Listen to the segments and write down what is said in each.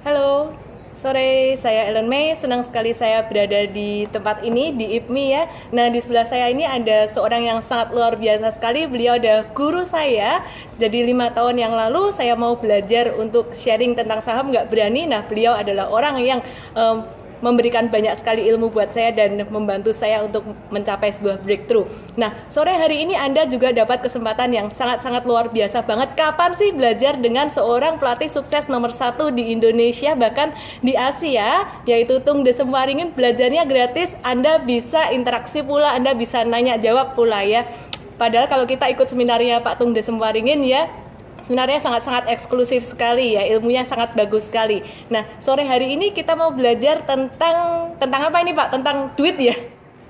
Halo, sore saya Ellen May. Senang sekali saya berada di tempat ini di IPMI ya. Nah, di sebelah saya ini ada seorang yang sangat luar biasa sekali. Beliau adalah guru saya. Jadi 5 tahun yang lalu saya mau belajar untuk sharing tentang saham, nggak berani. Nah, beliau adalah orang yang memberikan banyak sekali ilmu buat saya dan membantu saya untuk mencapai sebuah breakthrough. Nah, sore hari ini Anda juga dapat kesempatan yang sangat-sangat luar biasa banget. Kapan sih belajar dengan seorang pelatih sukses nomor 1 di Indonesia, bahkan di Asia, yaitu Tung Desem Waringin. Belajarnya gratis, Anda bisa interaksi pula, Anda bisa nanya jawab pula ya. Padahal kalau kita ikut seminarnya Pak Tung Desem Waringin ya, sebenarnya sangat-sangat eksklusif sekali ya, ilmunya sangat bagus sekali. Nah, sore hari ini kita mau belajar tentang apa ini Pak? Tentang duit ya?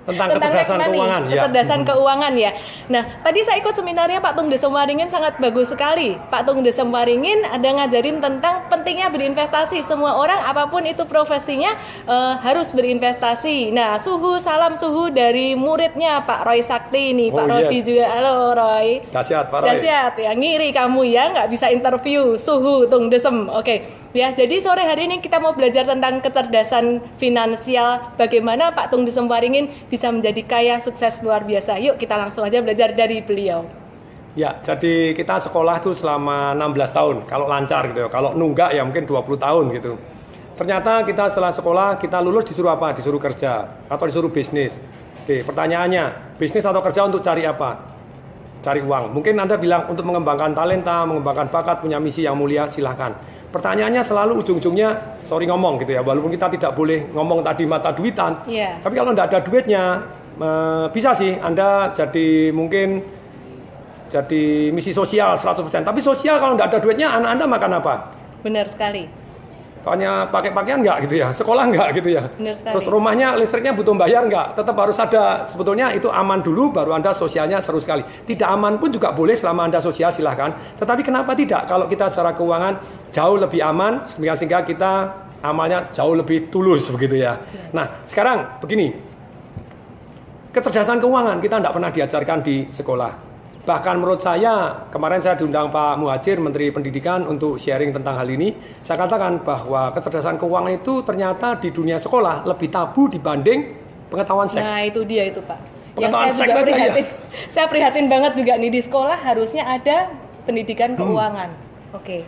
Tentang kecerdasan keuangan ya. Kecerdasan keuangan ya. Nah, tadi saya ikut seminarnya Pak Tung Desem Waringin, sangat bagus sekali. Pak Tung Desem Waringin ada ngajarin tentang pentingnya berinvestasi. Semua orang apapun itu profesinya harus berinvestasi. Nah, salam suhu dari muridnya Pak Roy Sakti ini. Pak Rodi juga. Halo Roy. Dahsyat Pak Roy. Dahsyat ya, ngiri kamu ya, nggak bisa interview. Suhu Tung Desem. Oke. Ya, jadi sore hari ini kita mau belajar tentang kecerdasan finansial, bagaimana Pak Tung Desem Waringin bisa menjadi kaya, sukses, luar biasa. Yuk kita langsung aja belajar dari beliau. Ya, jadi kita sekolah tuh selama 16 tahun, kalau lancar gitu ya. Kalau nunggak ya mungkin 20 tahun gitu. Ternyata kita setelah sekolah, kita lulus disuruh apa? Disuruh kerja atau disuruh bisnis. Oke, pertanyaannya, bisnis atau kerja untuk cari apa? Cari uang. Mungkin Anda bilang untuk mengembangkan talenta, mengembangkan bakat, punya misi yang mulia, silahkan. Pertanyaannya selalu ujung-ujungnya, sorry ngomong gitu ya, walaupun kita tidak boleh ngomong tadi mata duitan, tapi kalau tidak ada duitnya, bisa sih Anda mungkin jadi misi sosial 100%, tapi sosial kalau tidak ada duitnya, anak Anda makan apa? Benar sekali. Hanya pakai pakaian enggak gitu ya, sekolah enggak gitu ya. Terus rumahnya listriknya butuh bayar enggak, tetap harus ada. Sebetulnya itu aman dulu baru Anda sosialnya seru sekali. Tidak aman pun juga boleh selama Anda sosial, silahkan. Tetapi kenapa tidak kalau kita secara keuangan jauh lebih aman sehingga kita amalnya jauh lebih tulus begitu ya. Nah sekarang begini, kecerdasan keuangan kita tidak pernah diajarkan di sekolah. Bahkan menurut saya, kemarin saya diundang Pak Muhajir, Menteri Pendidikan, untuk sharing tentang hal ini. Saya katakan bahwa kecerdasan keuangan itu ternyata di dunia sekolah lebih tabu dibanding pengetahuan seks. Nah itu dia itu Pak. Pengetahuan Yang saya juga prihatin, ya. Saya prihatin banget juga nih, di sekolah harusnya ada pendidikan keuangan. Oke.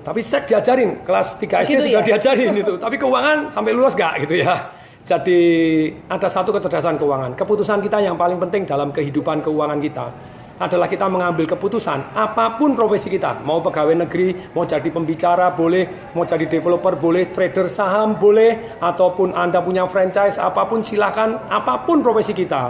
Tapi seks diajarin, kelas 3 SD gitu sudah ya? diajarin itu. Tapi keuangan sampai lulus nggak gitu ya. Jadi ada satu kecerdasan keuangan. Keputusan kita yang paling penting dalam kehidupan keuangan kita adalah kita mengambil keputusan apapun profesi kita, mau pegawai negeri, mau jadi pembicara boleh, mau jadi developer boleh, trader saham boleh, ataupun Anda punya franchise apapun silakan, apapun profesi kita,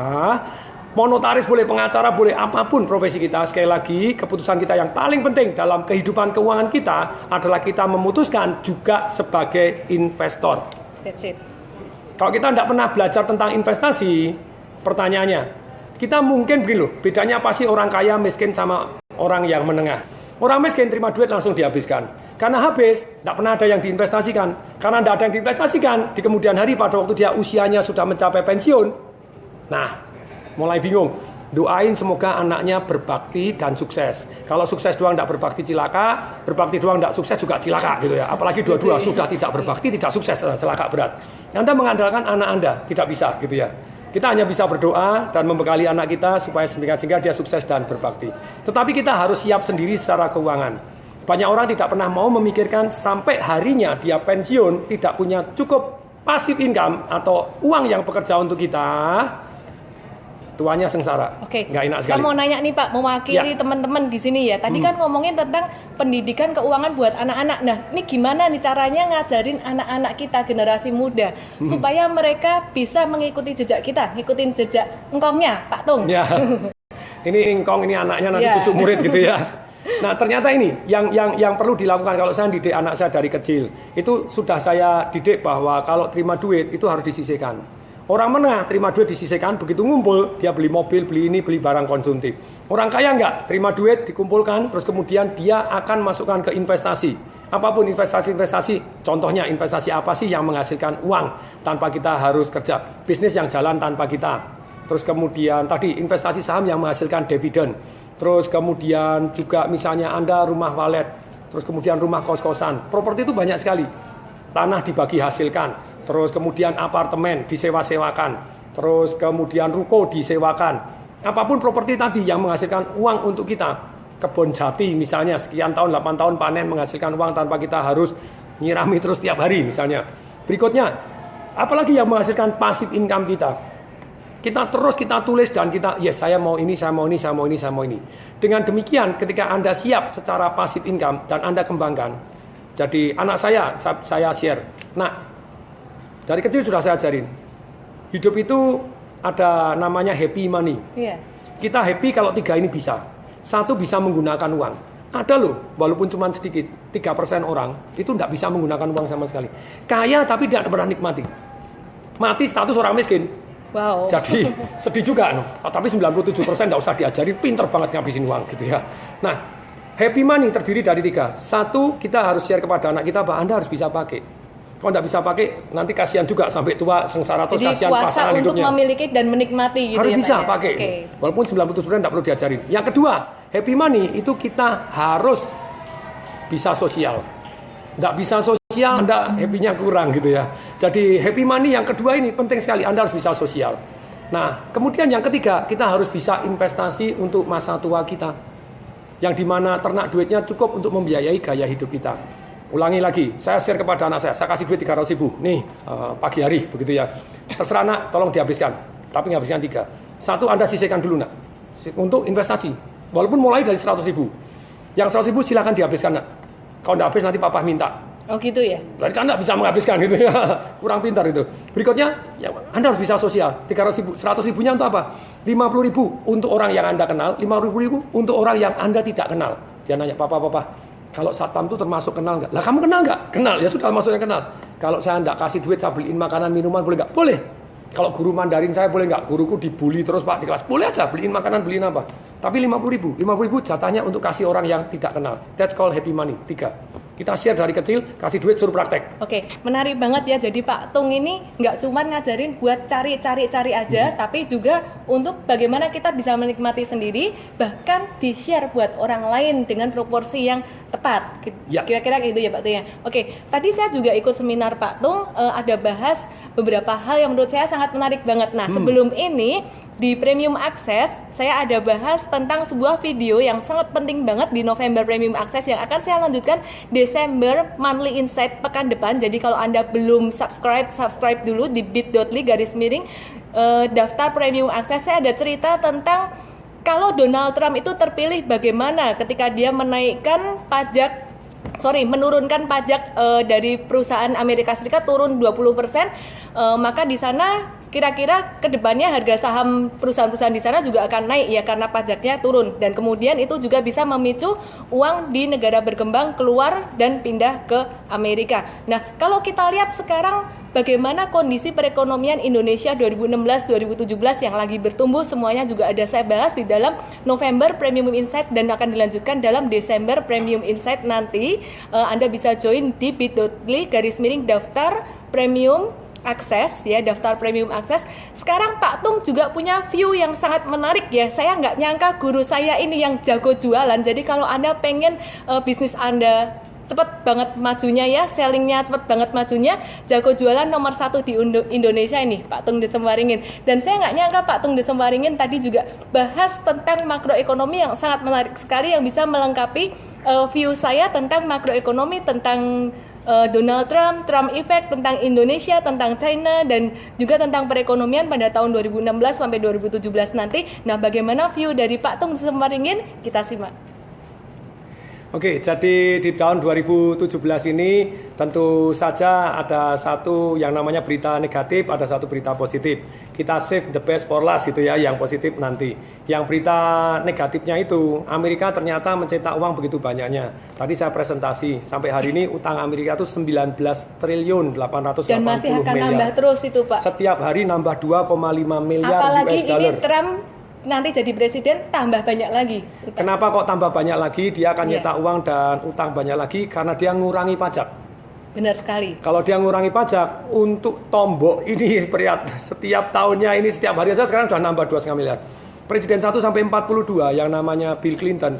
mau notaris boleh, pengacara boleh, apapun profesi kita. Sekali lagi, keputusan kita yang paling penting dalam kehidupan keuangan kita adalah kita memutuskan juga sebagai investor. That's it. Kalau kita tidak pernah belajar tentang investasi, pertanyaannya, kita mungkin begini loh, bedanya apa sih orang kaya miskin sama orang yang menengah? Orang miskin terima duit langsung dihabiskan. Karena habis, tidak pernah ada yang diinvestasikan. Karena tidak ada yang diinvestasikan, di kemudian hari pada waktu dia usianya sudah mencapai pensiun. Nah, mulai bingung. Doain semoga anaknya berbakti dan sukses. Kalau sukses doang tidak berbakti cilaka, berbakti doang tidak sukses juga cilaka gitu ya. Apalagi dua-dua sudah tidak berbakti, tidak sukses, celaka berat. Anda mengandalkan anak Anda, tidak bisa gitu ya. Kita hanya bisa berdoa dan membekali anak kita supaya sehingga dia sukses dan berbakti. Tetapi kita harus siap sendiri secara keuangan. Banyak orang tidak pernah mau memikirkan sampai harinya dia pensiun tidak punya cukup passive income atau uang yang bekerja untuk kita. Tuanya sengsara. Oke. Nggak enak sekali. Saya mau nanya nih Pak, mewakili teman-teman di sini ya. Tadi kan ngomongin tentang pendidikan keuangan buat anak-anak. Nah, ini gimana nih caranya ngajarin anak-anak kita generasi muda supaya mereka bisa mengikuti jejak kita, ngikutin jejak engkongnya, Pak Tung. Ya. Ini engkong, ini anaknya nanti cucu murid gitu ya. Nah, ternyata ini yang perlu dilakukan kalau saya didik anak saya dari kecil. Itu sudah saya didik bahwa kalau terima duit itu harus disisihkan. Orang menengah terima duit disisihkan, begitu ngumpul dia beli mobil, beli ini, beli barang konsumtif. Orang kaya enggak, terima duit dikumpulkan, terus kemudian dia akan masukkan ke investasi. Apapun investasi-investasi, contohnya investasi apa sih yang menghasilkan uang tanpa kita harus kerja, bisnis yang jalan tanpa kita. Terus kemudian tadi investasi saham yang menghasilkan dividen. Terus kemudian juga misalnya Anda rumah walet, terus kemudian rumah kos-kosan. Properti itu banyak sekali. tanah dibagi hasilkan, terus kemudian apartemen disewa-sewakan, terus kemudian ruko disewakan, apapun properti tadi yang menghasilkan uang untuk kita, kebun jati misalnya sekian tahun 8 tahun panen menghasilkan uang tanpa kita harus nyirami terus tiap hari misalnya. Berikutnya, apalagi yang menghasilkan passive income kita terus kita tulis dan kita yes saya mau ini, saya mau ini, saya mau ini, saya mau ini. Dengan demikian ketika Anda siap secara passive income dan Anda kembangkan, jadi anak saya share. Nah, dari kecil sudah saya ajarin hidup itu ada namanya happy money. Kita happy kalau 3 ini bisa. 1 bisa menggunakan uang. Ada loh, walaupun cuma sedikit, 3% orang itu tidak bisa menggunakan uang sama sekali. Kaya tapi tidak pernah nikmati. Mati status orang miskin. Wow. Jadi sedih juga. No. Tapi 97% tidak usah diajarin, pinter banget ngabisin uang gitu ya. Nah, happy money terdiri dari 3. 1, kita harus share kepada anak kita bahwa Anda harus bisa pakai. Kalau tidak bisa pakai, nanti kasihan juga sampai tua sengsara terus kasihan pasangan hidupnya. Jadi kuasa untuk memiliki dan menikmati gitu harus ya, bisa Pak, pakai. Okay. Walaupun 97% tidak perlu diajarin. Yang kedua, happy money itu kita harus bisa sosial. Tidak bisa sosial, Anda happy-nya kurang gitu ya. Jadi happy money yang kedua ini penting sekali, Anda harus bisa sosial. Nah, kemudian yang ketiga, kita harus bisa investasi untuk masa tua kita. Yang dimana ternak duitnya cukup untuk membiayai gaya hidup kita. Ulangi lagi, saya share kepada anak saya kasih duit 300 ribu, nih pagi hari begitu ya. Terserah nak, tolong dihabiskan, tapi habiskan 3. 1 Anda sisihkan dulu nak, untuk investasi. Walaupun mulai dari 100 ribu, yang 100 ribu silakan dihabiskan nak. Kalau tidak habis nanti papa minta. Oh gitu ya? Berarti Anda bisa menghabiskan gitu ya, kurang pintar itu. Berikutnya, ya, Anda harus bisa sosial, 300 ribu, 100 ribunya untuk apa? 50 ribu untuk orang yang Anda kenal, 50 ribu untuk orang yang Anda tidak kenal. Dia nanya, papa, kalau satpam itu termasuk kenal nggak? Lah kamu kenal nggak? Kenal, ya sudah masuknya kenal. Kalau saya nggak kasih duit, saya beliin makanan, minuman, boleh nggak? Boleh. Kalau guru Mandarin saya boleh nggak? Guruku dibully terus Pak di kelas. Boleh aja, beliin makanan, beliin apa. Tapi 50 ribu jatahnya untuk kasih orang yang tidak kenal. That's called happy money. 3. Kita share dari kecil, kasih duit, suruh praktek. Oke, menarik banget ya. Jadi Pak Tung ini nggak cuma ngajarin buat cari aja, tapi juga untuk bagaimana kita bisa menikmati sendiri, bahkan di-share buat orang lain dengan proporsi yang tepat. Ya. Kira-kira gitu ya Pak Tung ya. Oke, tadi saya juga ikut seminar Pak Tung, ada bahas beberapa hal yang menurut saya sangat menarik banget. Nah, sebelum ini di Premium Access, saya ada bahas tentang sebuah video yang sangat penting banget di November Premium Access yang akan saya lanjutkan Desember Monthly Insight pekan depan. Jadi kalau Anda belum subscribe dulu di bit.ly/miring daftar Premium Access. Saya ada cerita tentang kalau Donald Trump itu terpilih bagaimana ketika dia menurunkan pajak dari perusahaan Amerika Serikat turun 20%, maka di sana kira-kira kedepannya harga saham perusahaan-perusahaan di sana juga akan naik ya karena pajaknya turun, dan kemudian itu juga bisa memicu uang di negara berkembang keluar dan pindah ke Amerika. Nah, kalau kita lihat sekarang bagaimana kondisi perekonomian Indonesia 2016-2017 yang lagi bertumbuh, semuanya juga ada saya bahas di dalam November Premium Insight dan akan dilanjutkan dalam Desember Premium Insight nanti. Anda bisa join di bit.ly/daftar Premium Akses ya, daftar Premium Akses. Sekarang Pak Tung juga punya view yang sangat menarik ya. Saya nggak nyangka guru saya ini yang jago jualan. Jadi kalau Anda pengen bisnis Anda cepat banget majunya ya, sellingnya cepat banget majunya, jago jualan nomor 1 di Indonesia ini Pak Tung Desemwaringin. Dan saya nggak nyangka Pak Tung Desemwaringin tadi juga bahas tentang makroekonomi yang sangat menarik sekali, yang bisa melengkapi view saya tentang makroekonomi, tentang Donald Trump, Trump Effect, tentang Indonesia, tentang China, dan juga tentang perekonomian pada tahun 2016 sampai 2017 nanti. Nah, bagaimana view dari Pak Tung Desemwaringin? Kita simak. Oke, jadi di tahun 2017 ini tentu saja ada satu yang namanya berita negatif, ada satu berita positif. Kita save the best for last gitu ya, yang positif nanti. Yang berita negatifnya itu, Amerika ternyata mencetak uang begitu banyaknya. Tadi saya presentasi, sampai hari ini utang Amerika itu 19 triliun 880 miliar. Dan masih akan nambah terus itu Pak. Setiap hari nambah 2,5 miliar apalagi US dollar. Ini Trump nanti jadi presiden tambah banyak lagi. Kenapa kok tambah banyak lagi? Dia akan nyetak uang dan utang banyak lagi karena dia ngurangi pajak. Benar sekali. Kalau dia ngurangi pajak untuk tombok ini setiap tahunnya ini setiap hari saja sekarang sudah nambah 2,5 miliar. Presiden 1 sampai 42 yang namanya Bill Clinton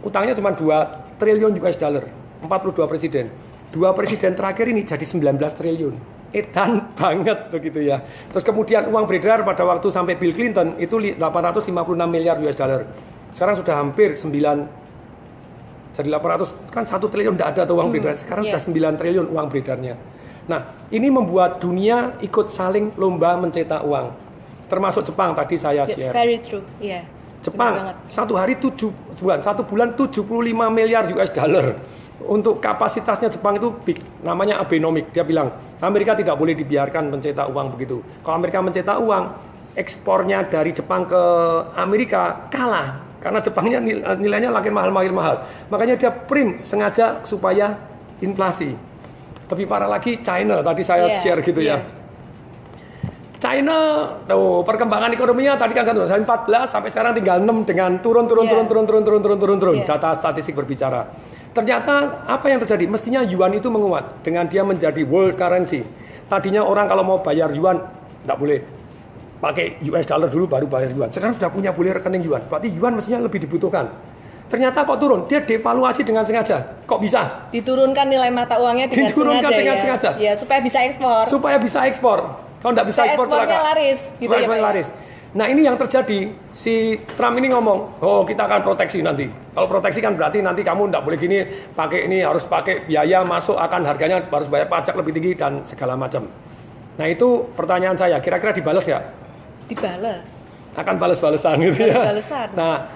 utangnya cuma 2 triliun US dollar. 42 presiden. 2 presiden terakhir ini jadi 19 triliun. Edan banget begitu ya. Terus kemudian uang beredar pada waktu sampai Bill Clinton itu 856 miliar US dollar. Sekarang sudah hampir 9, jadi 800, kan 1 triliun tidak ada tuh uang beredar. Sekarang sudah 9 triliun uang beredarnya. Nah, ini membuat dunia ikut saling lomba mencetak uang. Termasuk Jepang tadi saya share. It's very true. Yeah. Jepang satu bulan 75 miliar US dollar. Untuk kapasitasnya Jepang itu big, namanya Abenomics. Dia bilang Amerika tidak boleh dibiarkan mencetak uang begitu. Kalau Amerika mencetak uang, ekspornya dari Jepang ke Amerika kalah karena Jepangnya nilainya makin mahal. Makanya dia print sengaja supaya inflasi. Lebih parah lagi China, tadi saya share gitu ya. China, tuh perkembangan ekonominya tadi kan 14 sampai sekarang tinggal 6 dengan turun. Data statistik berbicara. Ternyata apa yang terjadi? Mestinya yuan itu menguat dengan dia menjadi world currency. Tadinya orang kalau mau bayar yuan tidak boleh pakai US dollar dulu baru bayar yuan. Sekarang sudah boleh rekening yuan. Berarti yuan mestinya lebih dibutuhkan. Ternyata kok turun? Dia devaluasi dengan sengaja. Kok bisa? Diturunkan nilai mata uangnya dengan sengaja. Ya, supaya bisa ekspor. Kalau tidak bisa ekspor celaka. Laris, gitu ya, laris. Nah ini yang terjadi, si Trump ini ngomong, oh kita akan proteksi nanti. Kalau proteksi kan berarti nanti kamu tidak boleh gini, pakai ini harus pakai biaya masuk, akan harganya harus bayar pajak lebih tinggi dan segala macam. Nah itu pertanyaan saya, kira-kira dibalas ya? Dibalas. Akan balas-balesan gitu ya. Nah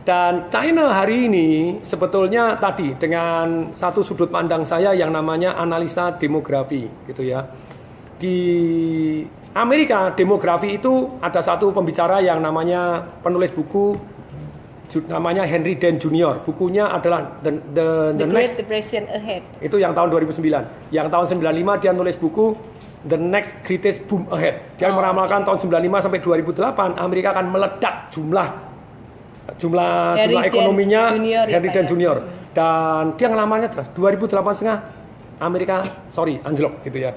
dan China hari ini sebetulnya tadi dengan satu sudut pandang saya yang namanya analisa demografi gitu ya. Di Amerika demografi itu ada satu pembicara yang namanya penulis buku namanya Henry Dent Jr. Bukunya adalah The Great Depression Ahead. Itu yang tahun 2009. Yang tahun 95 dia nulis buku The Next Greatest Boom Ahead. Dia meramalkan tahun 95 sampai 2008 Amerika akan meledak jumlah ekonominya Henry Dent Jr. Dan dia ngelamarnya jelas 2008 Amerika anjlok gitu ya.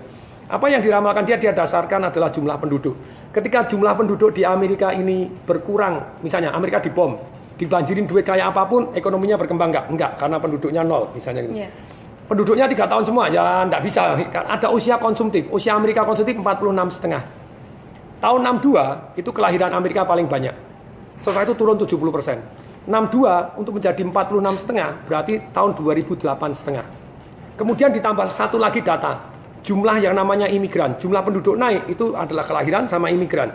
Apa yang diramalkan dia dasarkan adalah jumlah penduduk. Ketika jumlah penduduk di Amerika ini berkurang, misalnya Amerika dibom, dibanjirin duit kayak apapun, ekonominya berkembang enggak, karena penduduknya 0 misalnya gitu. Penduduknya 3 tahun semua, ya enggak bisa. Ada usia konsumtif, usia Amerika konsumtif 46,5. Tahun 62 itu kelahiran Amerika paling banyak. Setelah itu turun 70%. 62 untuk menjadi 46,5 berarti tahun 2008,5. Kemudian ditambah satu lagi data. Jumlah yang namanya imigran, jumlah penduduk naik itu adalah kelahiran sama imigran.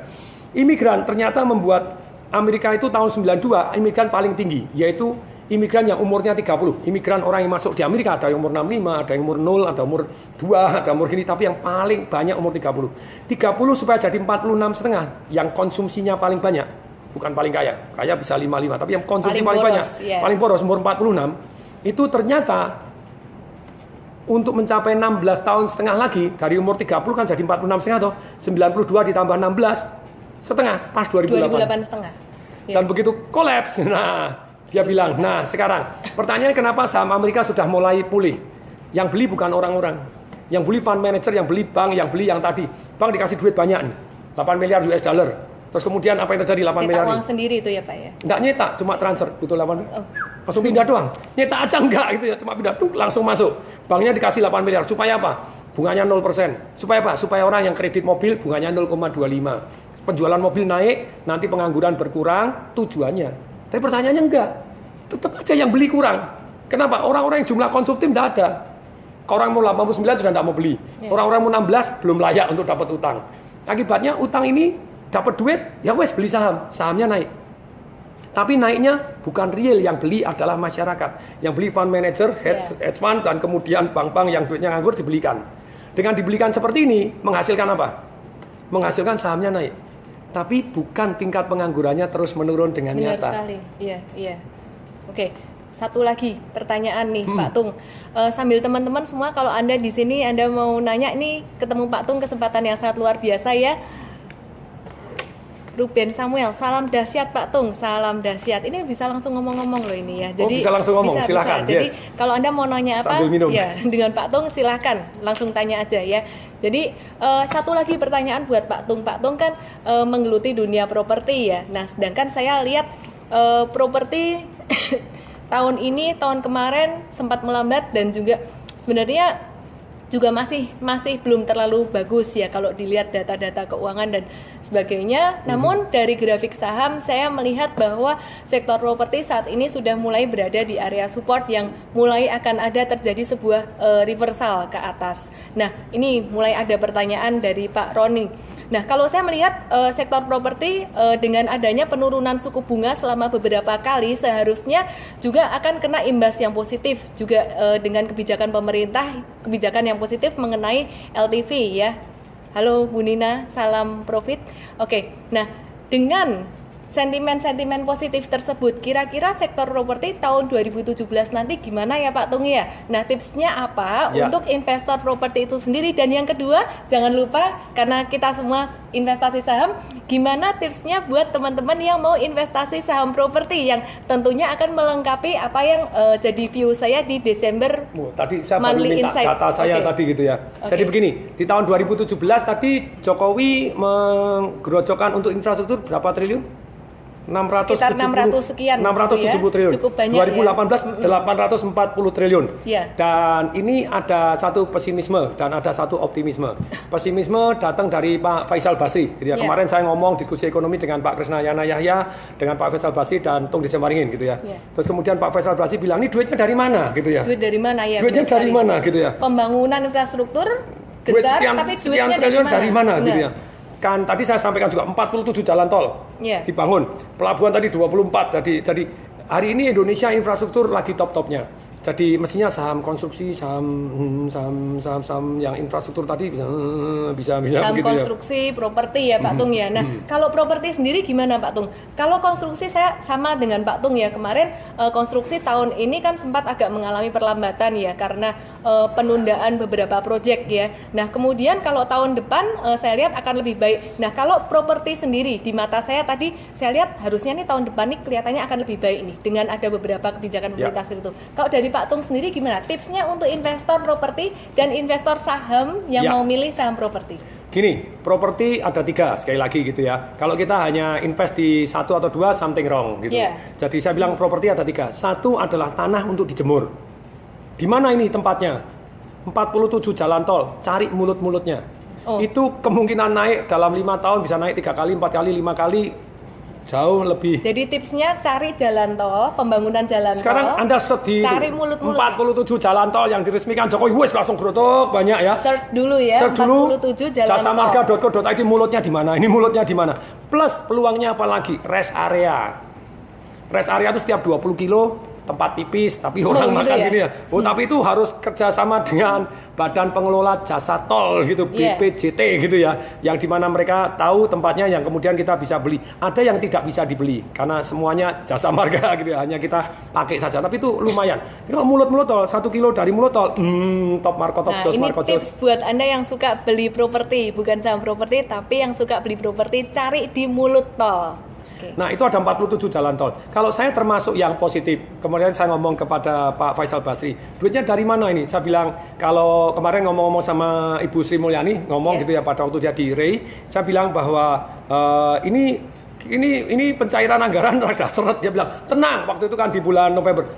Imigran ternyata membuat Amerika itu tahun 92 imigran paling tinggi, yaitu imigran yang umurnya 30. Imigran orang yang masuk di Amerika ada yang umur 65, ada yang umur 0, ada umur 2, ada umur gini, tapi yang paling banyak umur 30. 30 supaya jadi 46,5 yang konsumsinya paling banyak, bukan paling kaya bisa 55, tapi yang konsumsi paling banyak, paling boros umur 46, itu ternyata untuk mencapai 16,5 tahun lagi dari umur 30 kan jadi 46,5 toh. 92 ditambah 16,5 pas 2008. Dan begitu kolaps. Nah, dia bilang, "Nah, sekarang pertanyaan kenapa saham Amerika sudah mulai pulih? Yang beli bukan orang-orang. Yang beli fund manager, yang beli bank, yang beli yang tadi. Bank dikasih duit banyak nih. 8 miliar US dollar. Terus kemudian apa yang terjadi 8 miliar? Uang sendiri itu ya, Pak ya. Enggak nyetak, cuma transfer, butuh 8. Langsung pindah doang. Nyetak aja enggak gitu ya, cuma pindah langsung masuk. Banknya dikasih 8 miliar. Supaya apa? Bunganya 0%. Supaya apa? Supaya orang yang kredit mobil bunganya 0,25. Penjualan mobil naik, nanti pengangguran berkurang, tujuannya. Tapi pertanyaannya enggak. Tetap aja yang beli kurang. Kenapa? Orang-orang yang jumlah konsumtif enggak ada. Orang mau 89 sudah enggak mau beli. Orang-orang mau 16 belum layak untuk dapat utang. Akibatnya utang ini dapat duit, ya wes beli saham. Sahamnya naik. Tapi naiknya bukan real, yang beli adalah masyarakat. Yang beli fund manager, hedge fund, dan kemudian bank-bank yang duitnya nganggur dibelikan. Dengan dibelikan seperti ini, menghasilkan apa? Menghasilkan sahamnya naik. Tapi bukan tingkat penganggurannya terus menurun dengan Benar nyata. Sekali. Iya. Oke, satu lagi pertanyaan nih Pak Tung. Sambil teman-teman semua, kalau Anda di sini Anda mau nanya nih, ketemu Pak Tung, kesempatan yang sangat luar biasa ya. Ruben Samuel, salam dahsyat Pak Tung, salam dahsyat. Ini bisa langsung ngomong-ngomong loh ini ya. Jadi bisa langsung ngomong, silakan. Jadi kalau Anda mau nanya apa, ya dengan Pak Tung silakan langsung tanya aja ya. Jadi satu lagi pertanyaan buat Pak Tung. Pak Tung kan menggeluti dunia properti ya. Nah, sedangkan saya lihat properti tahun ini, tahun kemarin sempat melambat dan juga sebenarnya juga masih belum terlalu bagus ya kalau dilihat data-data keuangan dan sebagainya. Namun dari grafik saham saya melihat bahwa sektor properti saat ini sudah mulai berada di area support yang mulai akan ada terjadi sebuah reversal ke atas. Nah, ini mulai ada pertanyaan dari Pak Roni. Nah, kalau saya melihat sektor properti dengan adanya penurunan suku bunga selama beberapa kali seharusnya juga akan kena imbas yang positif juga dengan kebijakan pemerintah, kebijakan yang positif mengenai LTV ya. Halo Bu Nina, salam profit. Oke, nah dengan sentimen-sentimen positif tersebut, kira-kira sektor properti tahun 2017 nanti gimana ya Pak Tung ya? Nah, tipsnya apa untuk investor properti itu sendiri? Dan yang kedua, jangan lupa karena kita semua investasi saham, gimana tipsnya buat teman-teman yang mau investasi saham properti yang tentunya akan melengkapi apa yang jadi view saya di Desember. Tadi saya baru minta data saya tadi gitu ya. Jadi begini, di tahun 2017 tadi Jokowi menggerojokkan untuk infrastruktur berapa triliun? Sekitar 600 sekian 670 triliun. Cukup banyak 2018 ya. 840 triliun. Ya. Dan ini ada satu pesimisme dan ada satu optimisme. Pesimisme datang dari Pak Faisal Basri gitu ya. Kemarin saya ngomong diskusi ekonomi dengan Pak Krisnayana Yahya, dengan Pak Faisal Basri dan Tung Desemaringin gitu ya. Terus kemudian Pak Faisal Basri bilang, "Ini duitnya dari mana?" gitu ya. Duit dari mana ya? Duitnya dari mana gitu ya. Pembangunan infrastruktur duit besar, sekian, tapi sekian duitnya triliun dari mana Benar. gitu ya. Kan tadi saya sampaikan juga 47 jalan tol dibangun, pelabuhan tadi 24. Jadi hari ini Indonesia infrastruktur lagi top-topnya. Jadi mestinya saham konstruksi, saham yang infrastruktur tadi bisa saham begitu konstruksi, properti ya Pak Tung ya. Nah, kalau properti sendiri gimana Pak Tung? Kalau konstruksi saya sama dengan Pak Tung ya. Kemarin konstruksi tahun ini kan sempat agak mengalami perlambatan ya karena penundaan beberapa proyek ya. Nah, kemudian kalau tahun depan saya lihat akan lebih baik. Nah, kalau properti sendiri di mata saya tadi saya lihat harusnya nih tahun depan nih kelihatannya akan lebih baik nih dengan ada beberapa kebijakan pemerintah seperti itu. Kalau dari Pak Tung sendiri gimana tipsnya untuk investor properti dan investor saham yang mau milih saham properti? Gini, properti ada 3 sekali lagi gitu ya. Kalau kita hanya invest di 1 atau 2 something wrong gitu. Jadi saya bilang properti ada 3. Satu adalah tanah untuk dijemur. Di mana ini tempatnya? 47 jalan tol, cari mulut-mulutnya. Itu kemungkinan naik dalam 5 tahun bisa naik 3 kali, 4 kali, 5 kali. Jauh lebih. Jadi tipsnya cari jalan tol, pembangunan jalan sekarang tol. Anda sedih. Cari mulut-mulut. 47 jalan tol yang diresmikan Jokowi, langsung gerotok banyak ya. Search dulu ya. Search dulu. 47 jalan Jasa marga.co.id mulutnya di mana? Ini mulutnya di mana? Plus peluangnya apa lagi? Rest area. Rest area itu setiap 20 kilo tempat pipis, tapi orang makan gini ya. Tapi itu harus kerjasama dengan Badan Pengelola Jasa Tol gitu, BPJT gitu ya, yang dimana mereka tahu tempatnya yang kemudian kita bisa beli. Ada yang tidak bisa dibeli karena semuanya jasa marga gitu ya, hanya kita pakai saja. Tapi itu lumayan. Kalau mulut-mulut tol, 1 kilo dari mulut tol, top markot, top jos, ini markot tips buat Anda yang suka beli properti, bukan saham properti, tapi yang suka beli properti, cari di mulut tol. Nah, itu ada 47 jalan tol. Kalau saya termasuk yang positif, kemudian saya ngomong kepada Pak Faisal Basri, duitnya dari mana ini? Saya bilang, kalau kemarin ngomong-ngomong sama Ibu Sri Mulyani, ngomong gitu ya pada waktu dia di REI, saya bilang bahwa ini pencairan anggaran rada seret. Dia bilang, tenang, waktu itu kan di bulan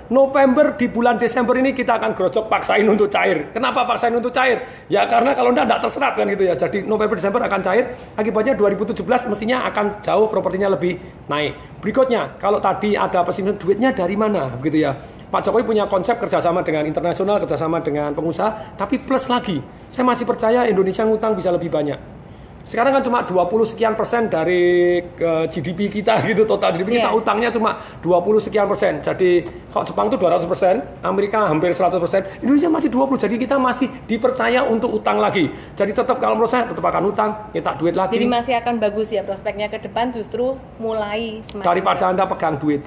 November di bulan Desember ini kita akan gerojok paksain untuk cair. Kenapa paksain untuk cair? Ya karena kalau enggak terserap kan gitu ya. Jadi November Desember akan cair, akibatnya 2017 mestinya akan jauh propertinya lebih naik. Berikutnya, kalau tadi ada pesimisme, duitnya dari mana gitu ya. Pak Jokowi punya konsep kerjasama dengan internasional, kerjasama dengan pengusaha, tapi plus lagi, saya masih percaya Indonesia ngutang bisa lebih banyak. Sekarang kan cuma 20 sekian persen dari GDP kita gitu, total GDP kita utangnya cuma 20 sekian persen. Jadi kalau Jepang itu 200%, Amerika hampir 100%, Indonesia masih 20%. Jadi kita masih dipercaya untuk utang lagi. Jadi tetap kalau menurut saya tetap akan utang, minta duit lagi. Jadi masih akan bagus ya prospeknya ke depan, justru mulai semakin daripada Anda pegang duit.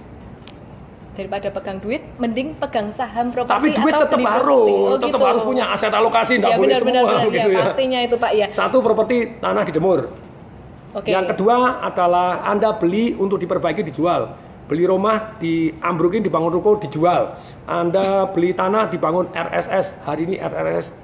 Daripada pegang duit, mending pegang saham properti. Tapi duit tetap harus punya aset alokasi, tidak boleh semua gitu ya. Pastinya itu Pak ya. Satu, properti tanah dijemur. Yang kedua adalah Anda beli untuk diperbaiki, dijual. Beli rumah, diambrukin, dibangun ruko, dijual. Anda beli tanah, dibangun RSS. Hari ini RSS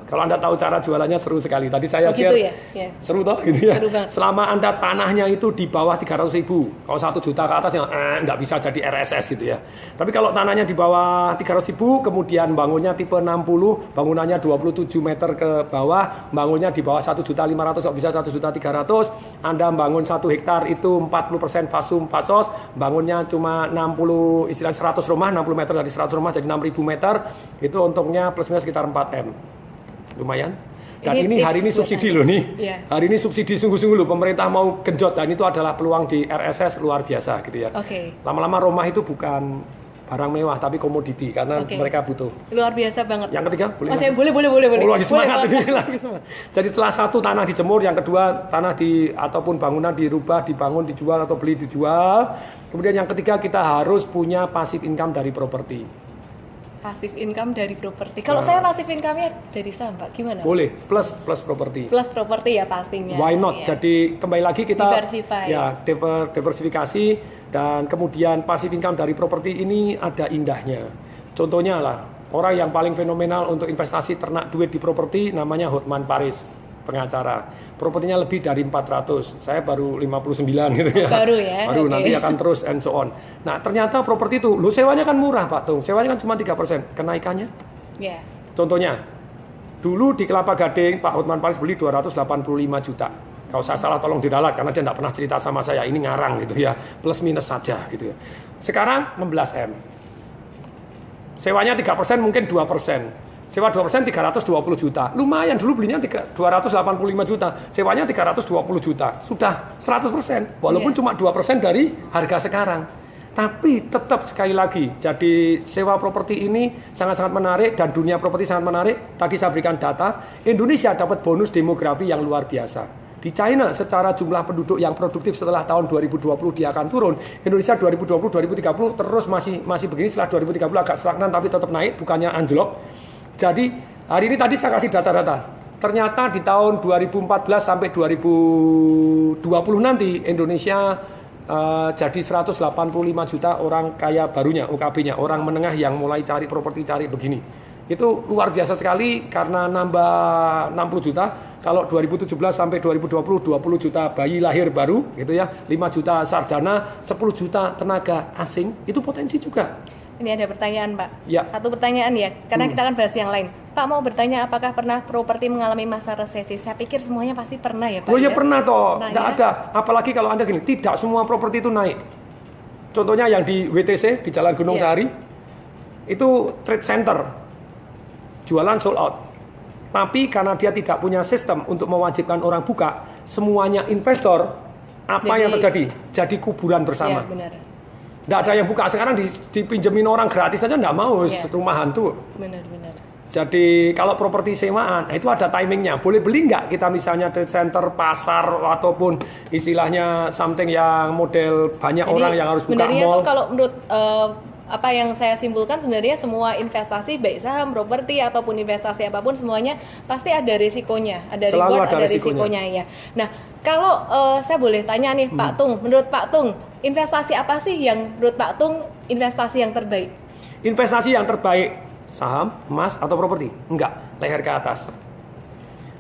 Kalau Anda tahu cara jualannya seru sekali. Tadi saya gitu share. ya? Ya. Seru toh gitu ya. Seru banget. Selama Anda tanahnya itu di bawah 300.000, kalau 1 juta ke atas ya nggak bisa jadi RSS gitu ya. Tapi kalau tanahnya di bawah 300.000, kemudian bangunnya tipe 60, bangunannya 27 meter ke bawah, bangunnya di bawah 1.500.000, kok bisa 1.300.000, Anda bangun 1 hektar itu 40% fasum fasos, bangunnya cuma 60, istilah 100 rumah, 60 meter dari 100 rumah jadi 6.000 meter, itu untungnya plus minus sekitar 4M. Lumayan. Dan ini hari ini subsidi loh nih. Yeah. Hari ini subsidi sungguh-sungguh loh, pemerintah mau genjot, dan itu adalah peluang di RSS luar biasa gitu ya. Lama-lama rumah itu bukan barang mewah tapi komoditi karena mereka butuh. Luar biasa banget. Yang ketiga boleh. Mas, boleh. Lagi semangat ini lagi semangat. Jadi setelah 1 tanah dijemur, yang kedua tanah ataupun bangunan dirubah, dibangun, dijual atau beli dijual. Kemudian yang ketiga kita harus punya passive income dari properti. Passive income dari properti. Kalau saya passive income-nya dari saham, Pak, gimana? Boleh, plus properti. Plus properti ya pastinya. Why not? Ya. Jadi kembali lagi kita diversify. Ya, diversifikasi, dan kemudian passive income dari properti ini ada indahnya. Contohnya lah, orang yang paling fenomenal untuk investasi ternak duit di properti namanya Hotman Paris, pengacara. Propertinya lebih dari 400. Saya baru 59 gitu ya. Baru ya. Baru nanti akan terus and so on. Nah, ternyata properti itu, sewanya kan murah, Pak Tung. Sewanya kan cuma 3%. Kenaikannya? Yeah. Contohnya, dulu di Kelapa Gading Pak Hotman Paris beli 285 juta. Kalau saya salah tolong diralat karena dia tidak pernah cerita sama saya. Ini ngarang gitu ya. Plus minus saja gitu ya. Sekarang 16M. Sewanya 3% mungkin 2%. Sewa 2% 320 juta. Lumayan, dulu belinya 285 juta. Sewanya 320 juta. Sudah 100%. Walaupun cuma 2% dari harga sekarang. Tapi tetap sekali lagi, jadi sewa properti ini sangat-sangat menarik dan dunia properti sangat menarik. Tadi saya berikan data, Indonesia dapat bonus demografi yang luar biasa. Di China secara jumlah penduduk yang produktif setelah tahun 2020 dia akan turun. Indonesia 2020-2030 terus masih begini, setelah 2030 agak stagnan tapi tetap naik, bukannya anjlok. Jadi hari ini tadi saya kasih data-data. Ternyata di tahun 2014 sampai 2020 nanti Indonesia jadi 185 juta orang kaya barunya, OKB-nya, orang menengah yang mulai cari properti, cari begini. Itu luar biasa sekali karena nambah 60 juta. Kalau 2017 sampai 2020 20 juta bayi lahir baru gitu ya, 5 juta sarjana, 10 juta tenaga asing, itu potensi juga. Ini ada pertanyaan, Pak. Ya. Satu pertanyaan ya, karena kita akan bahas yang lain. Pak mau bertanya apakah pernah properti mengalami masa resesi? Saya pikir semuanya pasti pernah ya, Pak. Oh ya pernah toh, Nah, nggak ya? ada. Apalagi kalau Anda gini, tidak semua properti itu naik. Contohnya yang di WTC, di Jalan Gunung Sahari, itu trade center, jualan sold out. Tapi karena dia tidak punya sistem untuk mewajibkan orang buka, semuanya investor, yang terjadi? Jadi kuburan bersama. Iya, benar. Nggak ada yang buka, sekarang dipinjemin orang gratis saja nggak mau, rumah hantu. Benar. Jadi kalau properti sewaan, itu ada timingnya. Boleh beli nggak kita misalnya trade center, pasar, ataupun istilahnya something yang model banyak orang yang harus buka mall. Sebenarnya tuh kalau menurut apa yang saya simpulkan, sebenarnya semua investasi baik saham, properti ataupun investasi apapun semuanya pasti ada risikonya, ada Selalu reward, ada ada risikonya ya. Nah, kalau saya boleh tanya nih Pak Tung, menurut Pak Tung, investasi apa sih yang menurut Pak Tung investasi yang terbaik? Investasi yang terbaik, saham, emas, atau properti? Enggak, leher ke atas.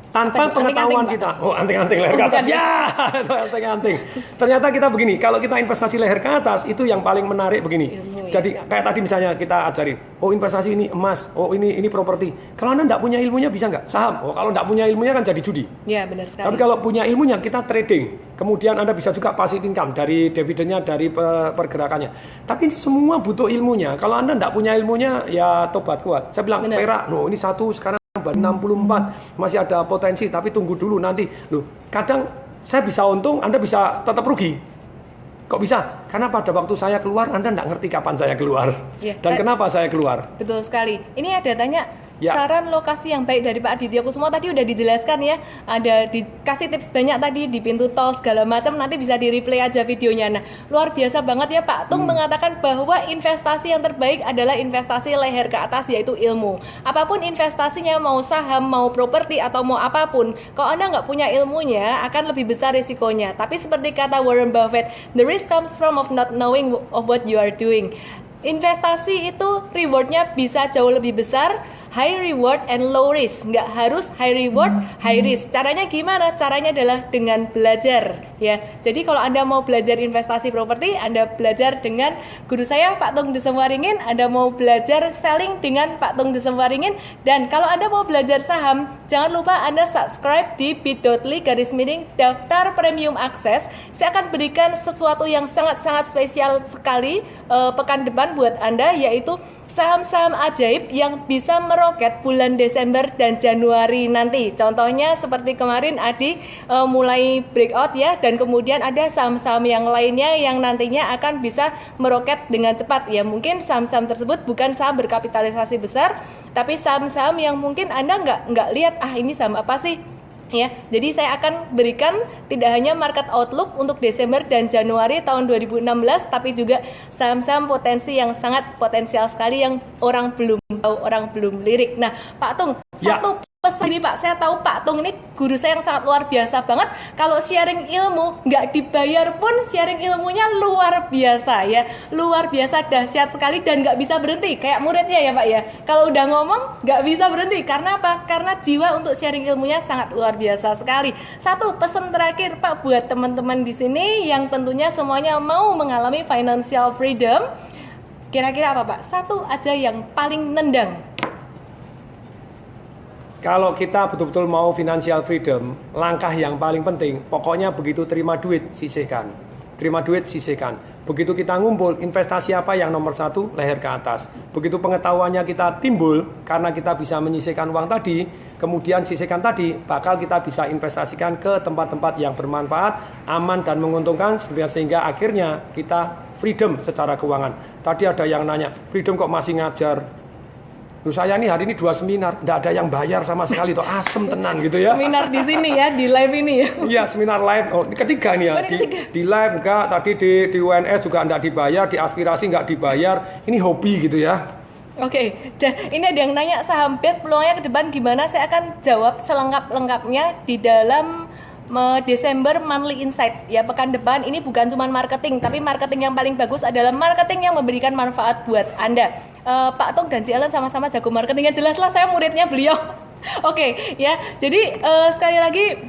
Tanpa pengetahuan kita, anting-anting leher ke atas, ya, anting-anting. Ternyata kita begini, kalau kita investasi leher ke atas, itu yang paling menarik begini. Jadi kayak tadi misalnya kita ajarin, investasi ini emas, ini properti. Kalau Anda nggak punya ilmunya bisa nggak? Saham, kalau nggak punya ilmunya kan jadi judi. Ya benar sekali. Tapi kalau punya ilmunya kita trading, kemudian Anda bisa juga passive income dari dividennya, dari pergerakannya. Tapi ini semua butuh ilmunya. Kalau Anda nggak punya ilmunya, ya tobat kuat. Saya bilang perak, ini satu sekarang 64 masih ada potensi, tapi tunggu dulu nanti. Kadang saya bisa untung, Anda bisa tetap rugi. Kok bisa? Karena pada waktu saya keluar, Anda nggak ngerti kapan saya keluar. Dan kenapa saya keluar. Betul sekali. Ini ada tanya, saran lokasi yang baik dari Pak Aditya Kusuma tadi udah dijelaskan ya. Ada dikasih tips banyak tadi di pintu tol segala macam, nanti bisa di replay aja videonya. Nah, luar biasa banget ya Pak Tung mengatakan bahwa investasi yang terbaik adalah investasi leher ke atas, yaitu ilmu. Apapun investasinya, mau saham, mau properti atau mau apapun, kalau Anda nggak punya ilmunya akan lebih besar risikonya. Tapi seperti kata Warren Buffett, the risk comes from of not knowing of what you are doing. Investasi itu rewardnya bisa jauh lebih besar high reward and low risk. Nggak harus high reward, high risk. Caranya gimana? Caranya adalah dengan belajar ya. Jadi kalau Anda mau belajar investasi properti, Anda belajar dengan guru saya Pak Tung Desemwaringin. Anda mau belajar selling dengan Pak Tung Desemwaringin. Dan kalau Anda mau belajar saham, jangan lupa Anda subscribe di bit.ly/daftar premium akses. Saya akan berikan sesuatu yang sangat-sangat spesial sekali pekan depan buat Anda, yaitu saham-saham ajaib yang bisa meroket bulan Desember dan Januari nanti. Contohnya seperti kemarin Adi mulai breakout ya, dan kemudian ada saham-saham yang lainnya yang nantinya akan bisa meroket dengan cepat ya. Mungkin saham-saham tersebut bukan saham berkapitalisasi besar, tapi saham-saham yang mungkin Anda nggak lihat, ini saham apa sih? Ya, jadi saya akan berikan tidak hanya market outlook untuk Desember dan Januari tahun 2016, tapi juga saham-saham potensi yang sangat potensial sekali yang orang belum tahu, orang belum lirik. Nah, Pak Tung, satu pesan ini Pak, saya tahu Pak Tung ini guru saya yang sangat luar biasa banget. Kalau sharing ilmu nggak dibayar pun sharing ilmunya luar biasa ya, luar biasa dahsyat sekali dan nggak bisa berhenti kayak muridnya ya Pak ya. Kalau udah ngomong nggak bisa berhenti, karena apa? Karena jiwa untuk sharing ilmunya sangat luar biasa sekali. Satu pesan terakhir Pak buat teman-teman di sini yang tentunya semuanya mau mengalami financial freedom, kira-kira apa Pak? Satu aja yang paling nendang. Kalau kita betul-betul mau financial freedom, langkah yang paling penting, pokoknya begitu terima duit, sisihkan. Terima duit, sisihkan. Begitu kita ngumpul, investasi apa yang nomor satu, leher ke atas. Begitu pengetahuannya kita timbul, karena kita bisa menyisihkan uang tadi, kemudian sisihkan tadi, bakal kita bisa investasikan ke tempat-tempat yang bermanfaat, aman dan menguntungkan, sehingga akhirnya kita freedom secara keuangan. Tadi ada yang nanya, freedom kok masih ngajar? Saya ini hari ini 2 seminar, tidak ada yang bayar sama sekali, tuh asem tenang gitu ya. Seminar di sini ya, di live ini ya. Iya, seminar live. Oh, ini ketiga nih ya. Di live enggak, tadi di UNS juga enggak dibayar, di aspirasi enggak dibayar. Ini hobi gitu ya. Oke, ini ada yang nanya saham base peluangnya ke depan gimana? Saya akan jawab selengkap-lengkapnya di dalam Desember Monthly Insight ya, pekan depan. Ini bukan cuma marketing, tapi marketing yang paling bagus adalah marketing yang memberikan manfaat buat Anda. Pak Tung dan Ci Ellen sama-sama jago marketingnya, jelas-jelas saya muridnya beliau. Oke, ya. Jadi sekali lagi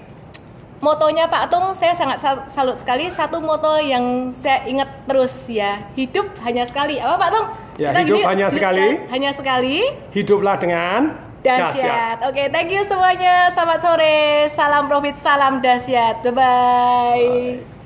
motonya Pak Tung saya sangat salut sekali. Satu moto yang saya ingat terus ya, hidup hanya sekali. Apa Pak Tung? Ya, hidup hanya sekali. Hanya sekali. Hiduplah dengan dahsyat. Oke, thank you semuanya. Selamat sore. Salam profit, salam dahsyat. Bye-bye.